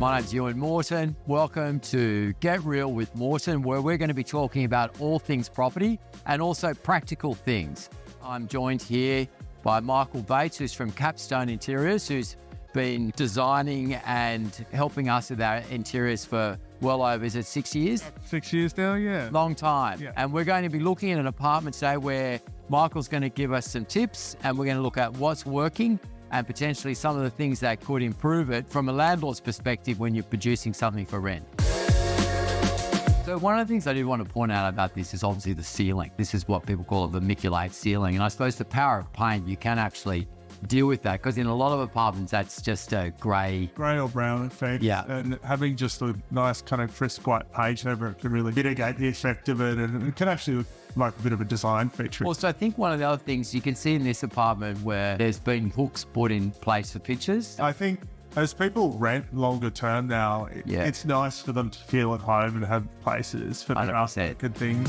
My name's Ewan Morton. Welcome to Get Real with Morton, where we're going to be talking about all things property and also practical things. I'm joined here by Michael Bates, who's from Capstone Interiors, who's been designing and helping us with our interiors for well over, is it 6 years? 6 years now, yeah. Long time. Yeah. And we're going to be looking at an apartment today where Michael's going to give us some tips, and we're going to look at what's working and potentially some of the things that could improve it from a landlord's perspective when you're producing something for rent. So one of the things I do want to point out about this is obviously the ceiling. This is what people call a vermiculite ceiling. And I suppose the power of paint, you can actually deal with that, because in a lot of apartments, that's just a grey or brown effect. Yeah. And having just a nice kind of crisp white paint over it can really mitigate the effect of it. And it can actually look like a bit of a design feature. Also, I think one of the other things you can see in this apartment where there's been hooks put in place for pictures. I think as people rent longer term now, it's nice for them to feel at home and have places for their artwork and things.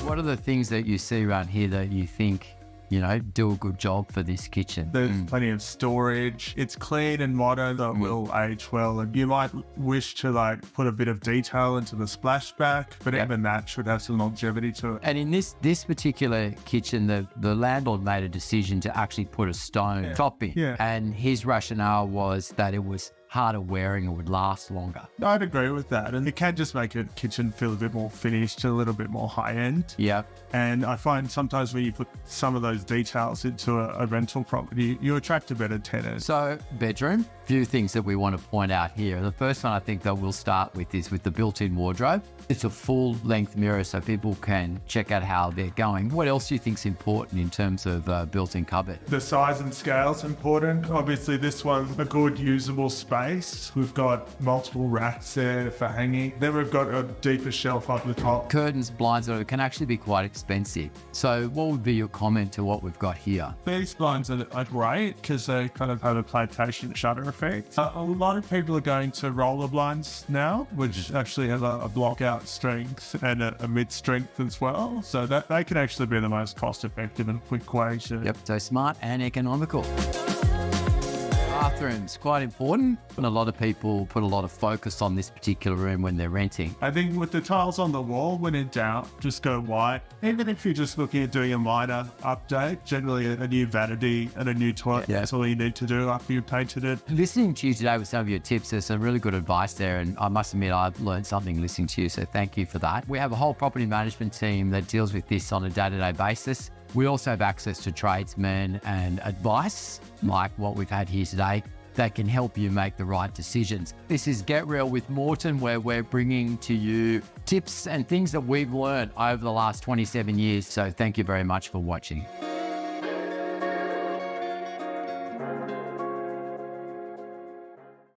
What are the things that you see around here that you think, you know, do a good job for this kitchen? There's plenty of storage. It's clean and modern, so it will age well. And you might wish to like put a bit of detail into the splashback, but even that should have some longevity to it. And in this particular kitchen, the landlord made a decision to actually put a stone top in. Yeah. And his rationale was that it was harder wearing and would last longer. I'd agree with that. And it can just make a kitchen feel a bit more finished, a little bit more high end. Yeah. And I find sometimes when you put some of those details into a rental property, you attract a better tenant. So bedroom, few things that we want to point out here. The first one I think that we'll start with is with the built-in wardrobe. It's a full length mirror so people can check out how they're going. What else do you think is important in terms of built-in cupboard? The size and scale is important. Obviously this one's a good usable space. We've got multiple racks there for hanging. Then we've got a deeper shelf up the top. Curtains, blinds can actually be quite expensive. So what would be your comment to what we've got here? These blinds are great because they kind of have a plantation shutter effect. A lot of people are going to roller blinds now, which actually have a block out strength and a mid strength as well. So that they can actually be the most cost effective and quick way to... Yep, so smart and economical. Bathrooms, quite important. And a lot of people put a lot of focus on this particular room when they're renting. I think with the tiles on the wall, when in doubt, just go white. Even if you're just looking at doing a minor update, generally a new vanity and a new toilet, that's all you need to do after you've painted it. Listening to you today with some of your tips, there's some really good advice there. And I must admit, I've learned something listening to you. So thank you for that. We have a whole property management team that deals with this on a day-to-day basis. We also have access to tradesmen and advice, like what we've had here today, that can help you make the right decisions. This is Get Real with Morton, where we're bringing to you tips and things that we've learned over the last 27 years. So thank you very much for watching.